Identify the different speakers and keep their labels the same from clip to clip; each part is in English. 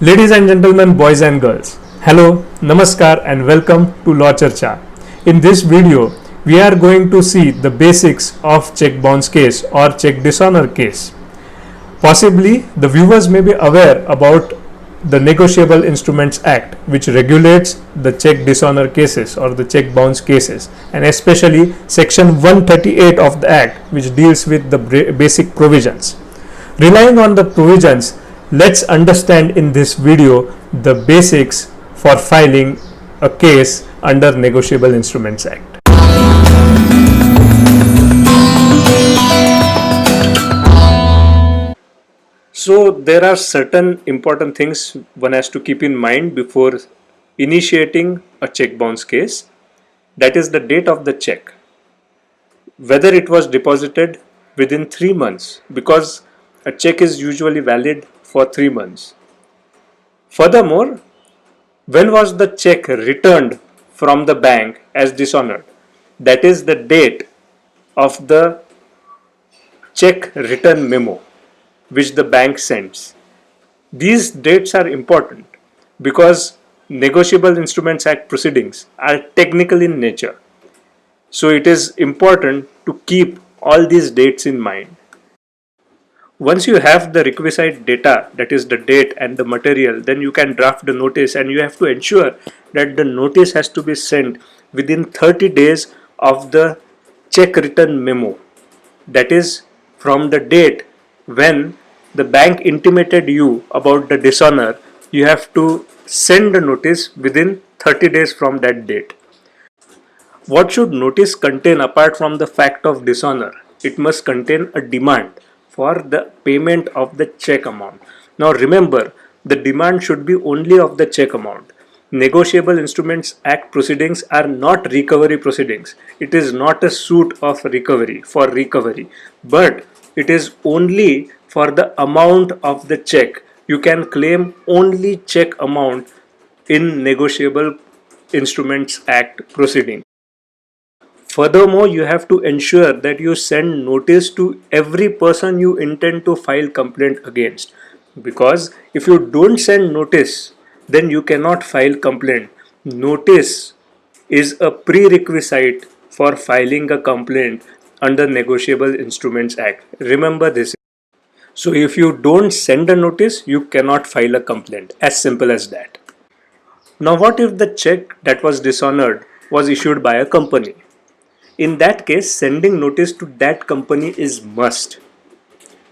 Speaker 1: Ladies and gentlemen, boys and girls, hello, namaskar and welcome to Law Charcha. In this video, we are going to see the basics of check bounce case or check dishonor case. Possibly, the viewers may be aware about the Negotiable Instruments Act, which regulates the check dishonor cases or the check bounce cases, and especially section 138 of the act, which deals with the basic provisions. Relying on the provisions, let's understand in this video the basics for filing a case under Negotiable Instruments Act. So there are certain important things one has to keep in mind before initiating a check bounce case. That is the date of the check, whether it was deposited within 3 months, because a check is usually valid for 3 months. Furthermore, when was the check returned from the bank as dishonored? That is the date of the check return memo which the bank sends. These dates are important because Negotiable Instruments Act proceedings are technical in nature. So it is important to keep all these dates in mind. Once you have the requisite data, that is the date and the material, then you can draft the notice, and you have to ensure that the notice has to be sent within 30 days of the check return memo. That is from the date when the bank intimated you about the dishonor, you have to send the notice within 30 days from that date. What should notice contain apart from the fact of dishonor? It must contain a demand for the payment of the check amount. Now remember, the demand should be only of the check amount. Negotiable Instruments Act proceedings are not recovery proceedings. It is not a suit of recovery for recovery, but it is only for the amount of the check. You can claim only check amount in Negotiable Instruments Act proceeding. Furthermore, you have to ensure that you send notice to every person you intend to file complaint against, because if you don't send notice, then you cannot file complaint. Notice is a prerequisite for filing a complaint under Negotiable Instruments Act. Remember this. So if you don't send a notice, you cannot file a complaint. As simple as that. Now what if the check that was dishonored was issued by a company? In that case, sending notice to that company is must.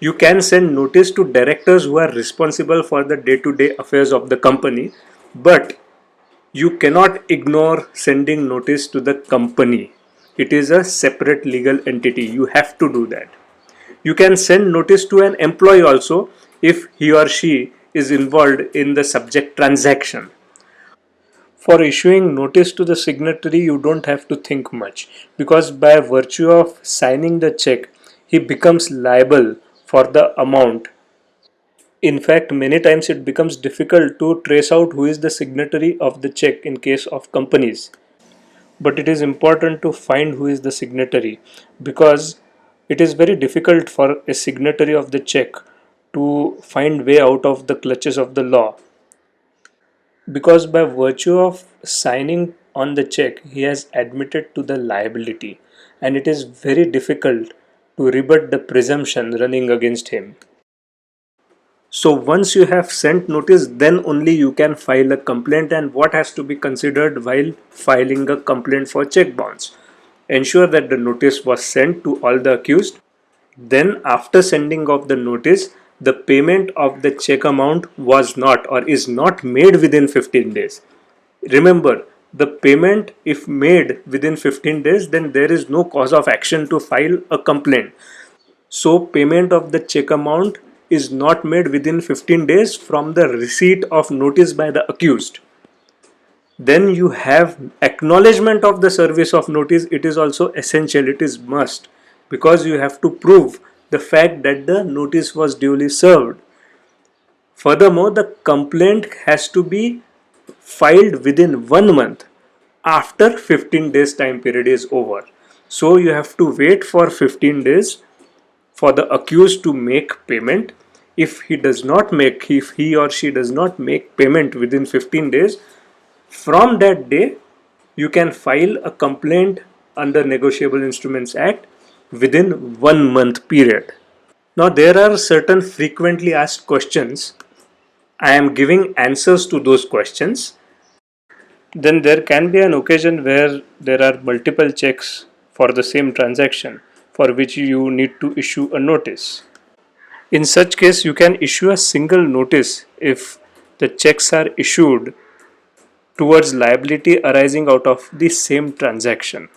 Speaker 1: You can send notice to directors who are responsible for the day-to-day affairs of the company, but you cannot ignore sending notice to the company. It is a separate legal entity. You have to do that. You can send notice to an employee also if he or she is involved in the subject transaction. For issuing notice to the signatory, you don't have to think much, because by virtue of signing the check, he becomes liable for the amount. In fact, many times it becomes difficult to trace out who is the signatory of the check in case of companies. But it is important to find who is the signatory, because it is very difficult for a signatory of the check to find way out of the clutches of the law, because by virtue of signing on the check he has admitted to the liability, and it is very difficult to rebut the presumption running against him. So once you have sent notice, then only you can file a complaint. And what has to be considered while filing a complaint for check bounce? Ensure that the notice was sent to all the accused. Then after sending of the notice, the payment of the check amount was not or is not made within 15 days. Remember, the payment if made within 15 days, then there is no cause of action to file a complaint. So payment of the check amount is not made within 15 days from the receipt of notice by the accused. Then you have acknowledgement of the service of notice. It is also essential, it is must, because you have to prove the fact that the notice was duly served. Furthermore, the complaint has to be filed within 1 month after 15 days time period is over. So you have to wait for 15 days for the accused to make payment. If he or she does not make payment within 15 days, from that day you can file a complaint under Negotiable Instruments Act within 1 month period. Now there are certain frequently asked questions. I am giving answers to those questions. Then there can be an occasion where there are multiple checks for the same transaction for which you need to issue a notice. In such case, you can issue a single notice if the checks are issued towards liability arising out of the same transaction.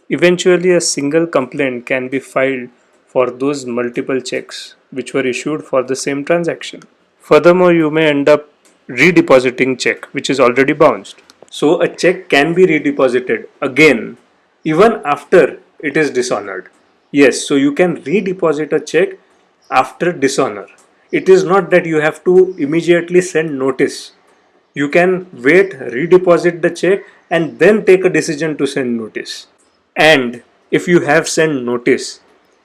Speaker 1: Eventually, a single complaint can be filed for those multiple checks which were issued for the same transaction. Furthermore, you may end up redepositing check which is already bounced. So a check can be redeposited again even after it is dishonored. Yes, so you can redeposit a check after dishonor. It is not that you have to immediately send notice. You can wait, redeposit the check, and then take a decision to send notice. And if you have sent notice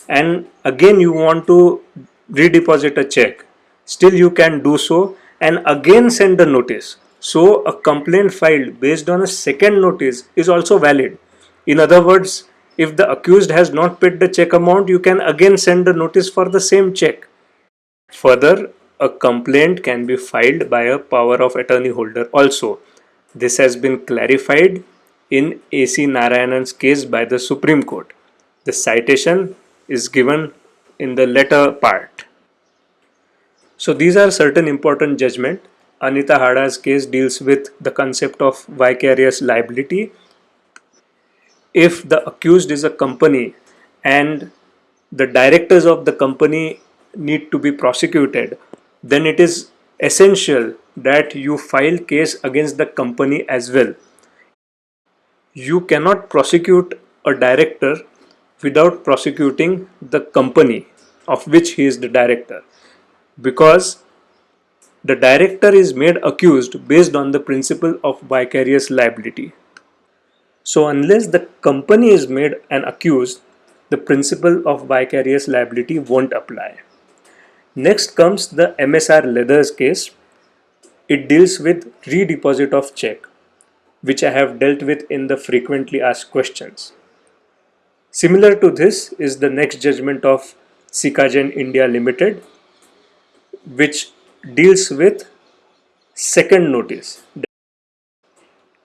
Speaker 1: and again you want to redeposit a check, still you can do so and again send the notice. So a complaint filed based on a second notice is also valid. In other words, if the accused has not paid the check amount, you can again send the notice for the same check. Further, a complaint can be filed by a power of attorney holder also. This has been clarified in A.C. Narayanan's case by the Supreme Court. The citation is given in the letter part. So these are certain important judgments. Anita Hada's case deals with the concept of vicarious liability. If the accused is a company and the directors of the company need to be prosecuted, then it is essential that you file case against the company as well. You cannot prosecute a director without prosecuting the company of which he is the director, because the director is made accused based on the principle of vicarious liability. So unless the company is made an accused, the principle of vicarious liability won't apply. Next comes the MSR Leathers case. It deals with redeposit of check, which I have dealt with in the frequently asked questions. Similar to this is the next judgment of Sikagen India Limited, which deals with second notice.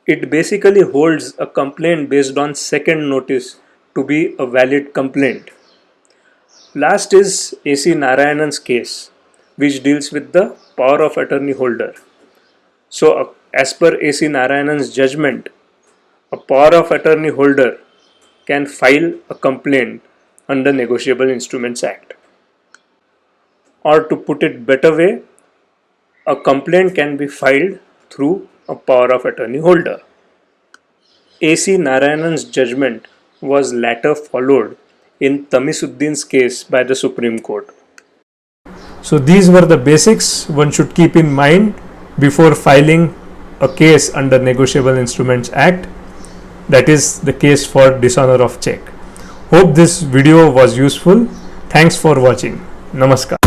Speaker 1: It basically holds a complaint based on second notice to be a valid complaint. Last is A.C. Narayanan's case, which deals with the power of attorney holder. So, as per A.C. Narayanan's judgment, a power of attorney holder can file a complaint under Negotiable Instruments Act. Or to put it better way, a complaint can be filed through a power of attorney holder. A.C. Narayanan's judgment was later followed in Tamisuddin's case by the Supreme Court. So these were the basics one should keep in mind before filing a case under Negotiable Instruments Act, that is the case for dishonor of check. Hope this video was useful. Thanks for watching. Namaskar.